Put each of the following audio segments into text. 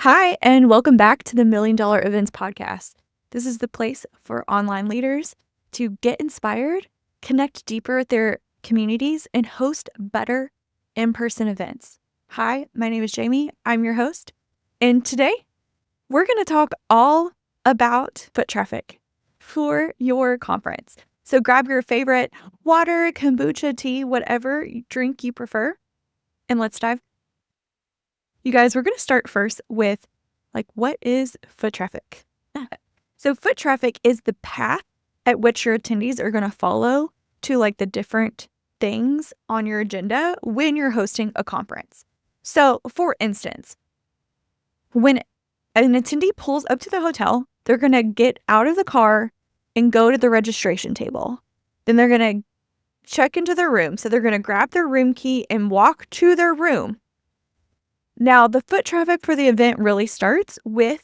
Hi, and welcome back to the $1 Million Events Podcast. This is the place for online leaders to get inspired, connect deeper with their communities, and host better in-person events. Hi, my name is Jami. I'm your host. And today, we're going to talk all about foot traffic for your conference. So grab your favorite water, kombucha, tea, whatever drink you prefer, and let's dive. You guys, we're going to start first with, what is foot traffic? So foot traffic is the path at which your attendees are going to follow to, the different things on your agenda when you're hosting a conference. So, for instance, when an attendee pulls up to the hotel, they're going to get out of the car and go to the registration table. Then they're going to check into their room. So they're going to grab their room key and walk to their room. Now, the foot traffic for the event really starts with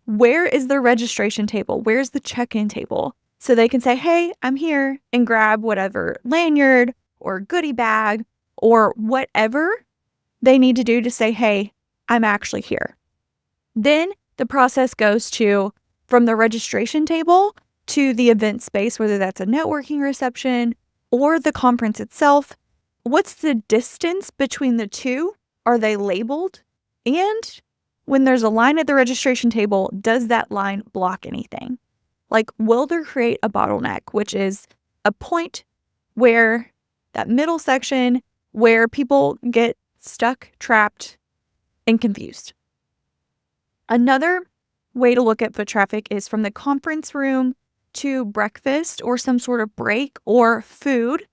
where is the registration table? Where's the check-in table? So they can say, hey, I'm here, and grab whatever lanyard or goodie bag or whatever they need to do to say, hey, I'm actually here. Then the process goes from the registration table to the event space, whether that's a networking reception or the conference itself. What's the distance between the two? Are they labeled? And when there's a line at the registration table, does that line block anything? Will there create a bottleneck, which is a point where that middle section where people get stuck, trapped, and confused? Another way to look at foot traffic is from the conference room to breakfast or some sort of break or food.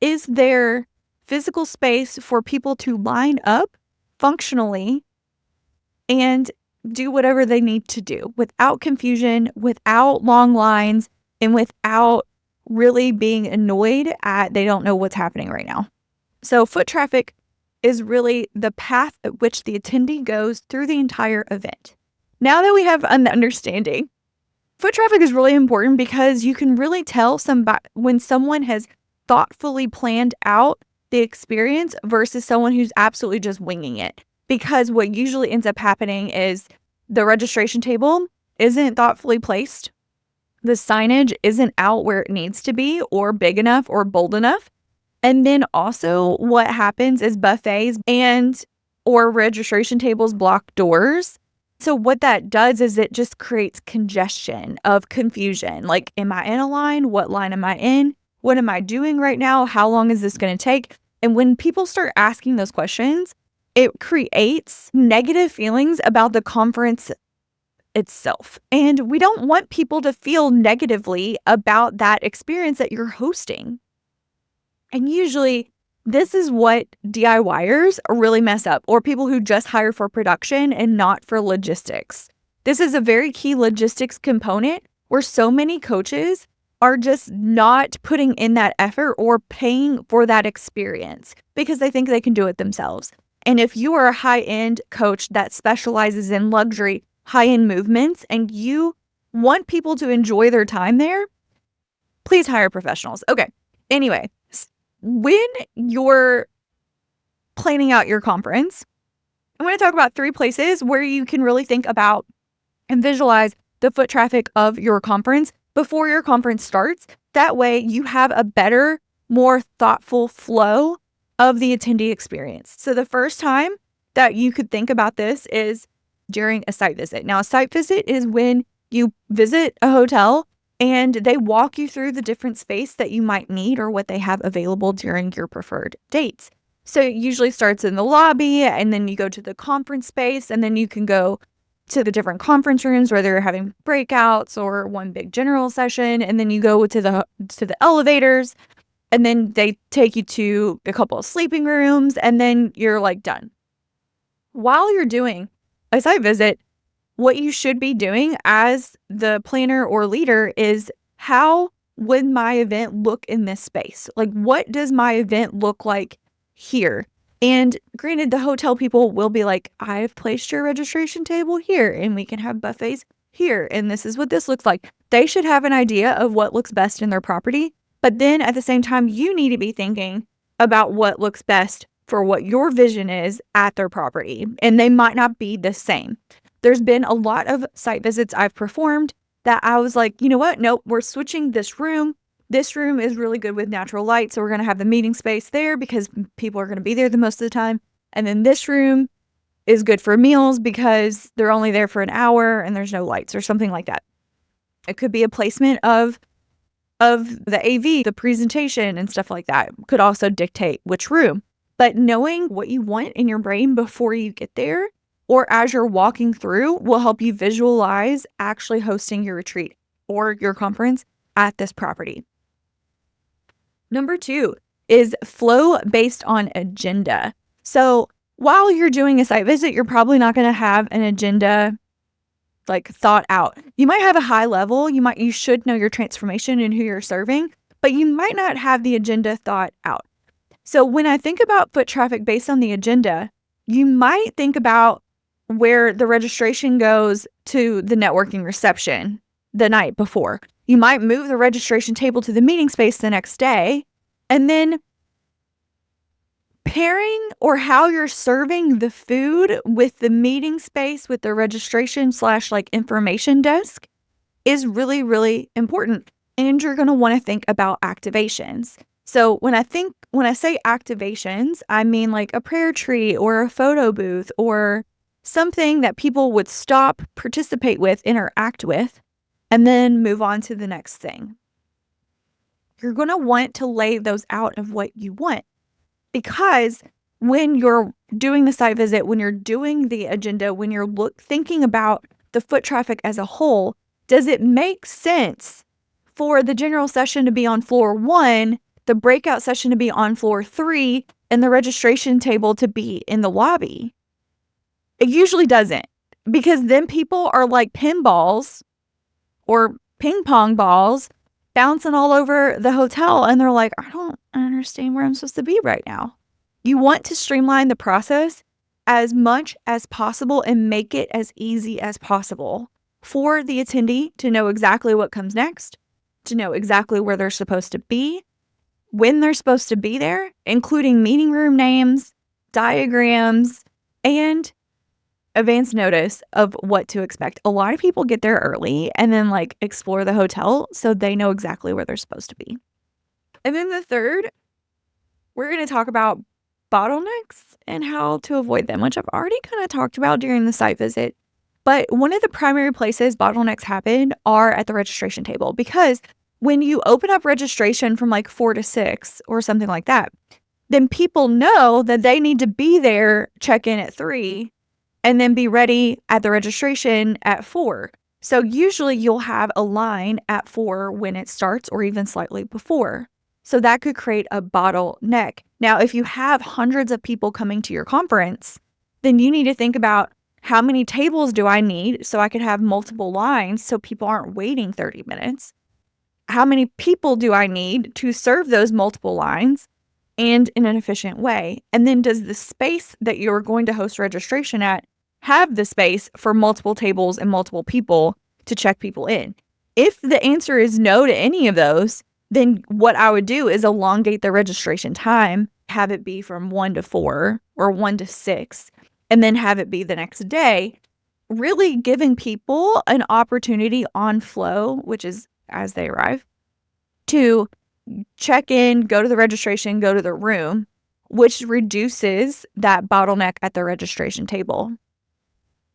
Is there physical space for people to line up functionally and do whatever they need to do without confusion, without long lines, and without really being annoyed at they don't know what's happening right now? So foot traffic is really the path at which the attendee goes through the entire event. Now that we have an understanding, foot traffic is really important because you can really tell when someone has thoughtfully planned out the experience versus someone who's absolutely just winging it. Because what usually ends up happening is the registration table isn't thoughtfully placed. The signage isn't out where it needs to be or big enough or bold enough. And then also what happens is buffets or registration tables block doors. So what that does is it just creates congestion of confusion. Am I in a line? What line am I in? What am I doing right now? How long is this going to take? And when people start asking those questions, it creates negative feelings about the conference itself. And we don't want people to feel negatively about that experience that you're hosting. And usually this is what DIYers really mess up, or people who just hire for production and not for logistics. This is a very key logistics component where so many coaches are just not putting in that effort or paying for that experience because they think they can do it themselves. And if you are a high-end coach that specializes in luxury, high-end movements, and you want people to enjoy their time there, please hire professionals. Okay, anyway, when you're planning out your conference, I'm going to talk about 3 places where you can really think about and visualize the foot traffic of your conference before your conference starts. That way you have a better, more thoughtful flow of the attendee experience. So the first time that you could think about this is during a site visit. Now, a site visit is when you visit a hotel and they walk you through the different space that you might need or what they have available during your preferred dates. So it usually starts in the lobby, and then you go to the conference space, and then you can go to the different conference rooms where they're having breakouts or one big general session, and then you go to the elevators, and then they take you to a couple of sleeping rooms, and then you're done. While you're doing a site visit, what you should be doing as the planner or leader is, how would my event look in this space? What does my event look like here? And granted, the hotel people will be like, I've placed your registration table here, and we can have buffets here, and this is what this looks like. They should have an idea of what looks best in their property. But then at the same time, you need to be thinking about what looks best for what your vision is at their property. And they might not be the same. There's been a lot of site visits I've performed that I was like, you know what? Nope, we're switching this room. This room is really good with natural light, so we're going to have the meeting space there because people are going to be there the most of the time. And then this room is good for meals because they're only there for an hour and there's no lights or something like that. It could be a placement of the AV, the presentation and stuff like that could also dictate which room. But knowing what you want in your brain before you get there or as you're walking through will help you visualize actually hosting your retreat or your conference at this property. Number 2 is flow based on agenda. So while you're doing a site visit, you're probably not going to have an agenda like thought out. You might have a high level. You should know your transformation and who you're serving, but you might not have the agenda thought out. So when I think about foot traffic based on the agenda, you might think about where the registration goes to the networking reception the night before. You might move the registration table to the meeting space the next day, and then pairing or how you're serving the food with the meeting space with the registration / like information desk is really, really important. And you're going to want to think about activations. So when I say activations, I mean like a prayer tree or a photo booth or something that people would stop, participate with, interact with, and then move on to the next thing. You're going to want to lay those out of what you want. Because when you're doing the site visit, when you're doing the agenda, when you're thinking about the foot traffic as a whole, does it make sense for the general session to be on floor 1, the breakout session to be on floor 3, and the registration table to be in the lobby? It usually doesn't, because then people are like pinballs or ping pong balls bouncing all over the hotel, and they're like, I don't understand where I'm supposed to be right now. You want to streamline the process as much as possible and make it as easy as possible for the attendee to know exactly what comes next, to know exactly where they're supposed to be, when they're supposed to be there, including meeting room names, diagrams, and advance notice of what to expect. A lot of people get there early and then like explore the hotel so they know exactly where they're supposed to be. And then the third, we're going to talk about bottlenecks and how to avoid them, which I've already kind of talked about during the site visit. But one of the primary places bottlenecks happen are at the registration table, because when you open up registration from like 4 to 6 or something like that, then people know that they need to be there, check in at 3, and then be ready at the registration at 4. So usually you'll have a line at 4 when it starts or even slightly before. So that could create a bottleneck. Now, if you have hundreds of people coming to your conference, then you need to think about how many tables do I need so I could have multiple lines so people aren't waiting 30 minutes? How many people do I need to serve those multiple lines and in an efficient way? And then does the space that you're going to host registration at have the space for multiple tables and multiple people to check people in? If the answer is no to any of those, then what I would do is elongate the registration time, have it be from 1 to 4 or 1 to 6, and then have it be the next day, really giving people an opportunity on flow, which is as they arrive, to check in, go to the registration, go to the room, which reduces that bottleneck at the registration table.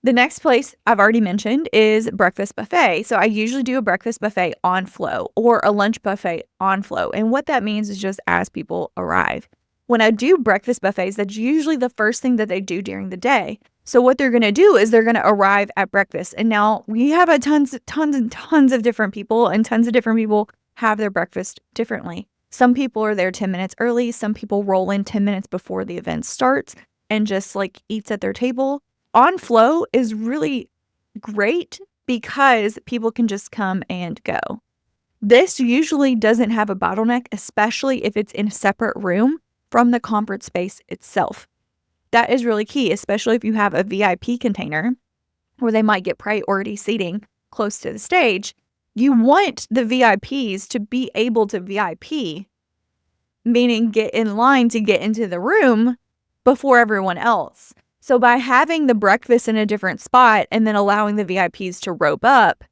The next place I've already mentioned is breakfast buffet. So I usually do a breakfast buffet on flow or a lunch buffet on flow. And what that means is just as people arrive. When I do breakfast buffets, that's usually the first thing that they do during the day. So what they're going to do is they're going to arrive at breakfast. And now we have tons of different people, and tons of different people have their breakfast differently. Some people are there 10 minutes early. Some people roll in 10 minutes before the event starts and just like eats at their table. On flow is really great because people can just come and go. This usually doesn't have a bottleneck, especially if it's in a separate room from the conference space itself. That is really key, especially if you have a VIP container where they might get priority seating close to the stage. You want the VIPs to be able to VIP, meaning get in line to get into the room before everyone else. So by having the breakfast in a different spot and then allowing the VIPs to rope up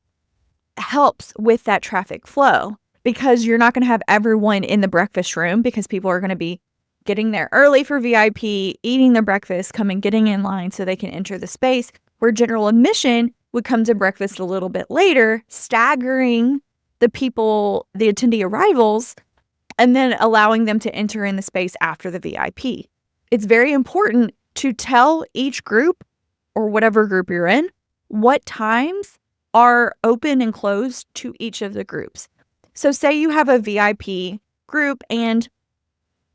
helps with that traffic flow, because you're not going to have everyone in the breakfast room, because people are going to be getting there early for VIP, eating their breakfast, getting in line so they can enter the space, where general admission would come to breakfast a little bit later, staggering the attendee arrivals, and then allowing them to enter in the space after the VIP. It's very important to tell each group, or whatever group you're in, what times are open and closed to each of the groups. So say you have a VIP group and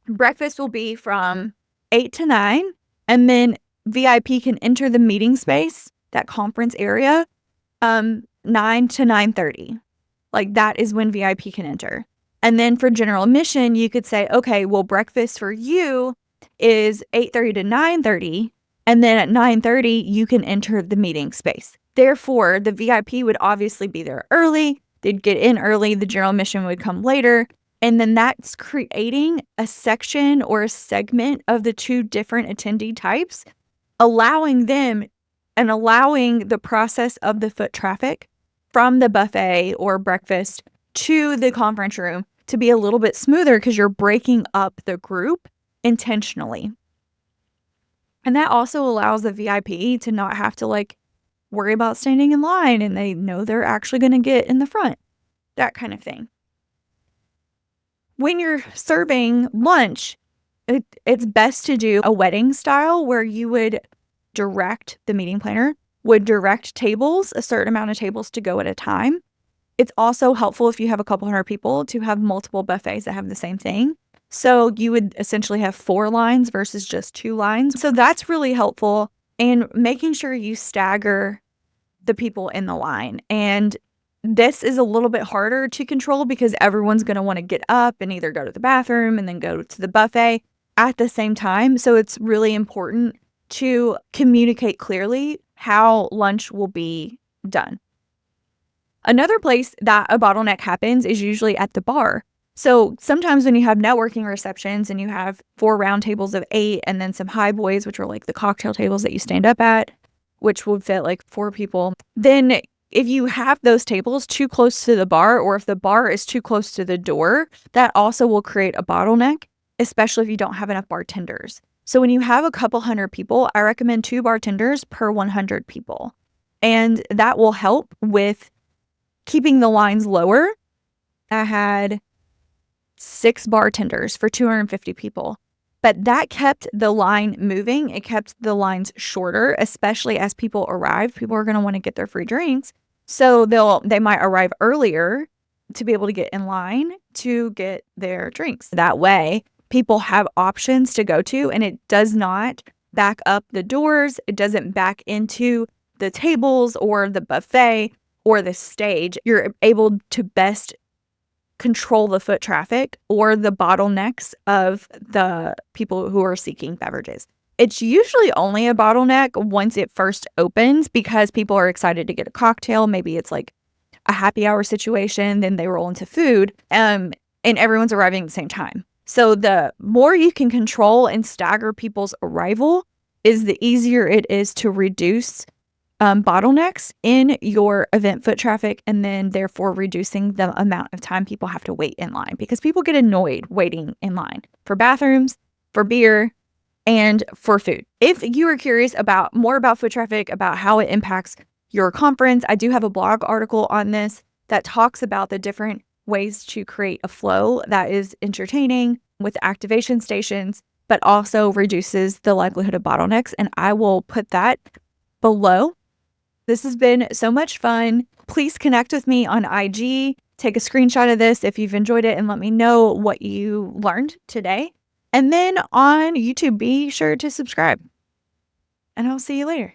breakfast will be from 8 to 9, and then VIP can enter the meeting space, that conference area, 9 to 9:30. Like, that is when VIP can enter. And then for general admission, you could say, okay, well, breakfast for you is 8:30 to 9:30, and then at 9:30, you can enter the meeting space. Therefore, the VIP would obviously be there early. They'd get in early. The general admission would come later. And then that's creating a section or a segment of the two different attendee types, allowing them and allowing the process of the foot traffic from the buffet or breakfast to the conference room to be a little bit smoother, because you're breaking up the group intentionally. And that also allows the VIP to not have to worry about standing in line, and they know they're actually going to get in the front, that kind of thing. When you're serving lunch, it's best to do a wedding style, where you would direct, the meeting planner would direct tables, a certain amount of tables to go at a time. It's also helpful if you have a couple hundred people to have multiple buffets that have the same thing. So you would essentially have 4 lines versus just 2 lines. So that's really helpful. And making sure you stagger the people in the line. And this is a little bit harder to control, because everyone's going to want to get up and either go to the bathroom and then go to the buffet at the same time. So it's really important to communicate clearly how lunch will be done. Another place that a bottleneck happens is usually at the bar. So sometimes when you have networking receptions and you have 4 round tables of 8 and then some high boys, which are like the cocktail tables that you stand up at, which would fit 4 people, then if you have those tables too close to the bar, or if the bar is too close to the door, that also will create a bottleneck, especially if you don't have enough bartenders. So when you have a couple hundred people, I recommend 2 bartenders per 100 people. And that will help with keeping the lines lower. I had 6 bartenders for 250 people. But that kept the line moving. It kept the lines shorter, especially as people arrive. People are going to want to get their free drinks. So they might arrive earlier to be able to get in line to get their drinks. That way, people have options to go to, and it does not back up the doors. It doesn't back into the tables or the buffet or the stage. You're able to best control the foot traffic or the bottlenecks of the people who are seeking beverages. It's usually only a bottleneck once it first opens, because people are excited to get a cocktail. Maybe it's like a happy hour situation, then they roll into food, and everyone's arriving at the same time. So the more you can control and stagger people's arrival, is the easier it is to reduce bottlenecks in your event foot traffic, and then therefore reducing the amount of time people have to wait in line, because people get annoyed waiting in line for bathrooms, for beer, and for food. If you are curious about more about foot traffic, about how it impacts your conference, I do have a blog article on this that talks about the different ways to create a flow that is entertaining with activation stations, but also reduces the likelihood of bottlenecks. And I will put that below. This has been so much fun. Please connect with me on IG. Take a screenshot of this if you've enjoyed it and let me know what you learned today. And then on YouTube, be sure to subscribe. And I'll see you later.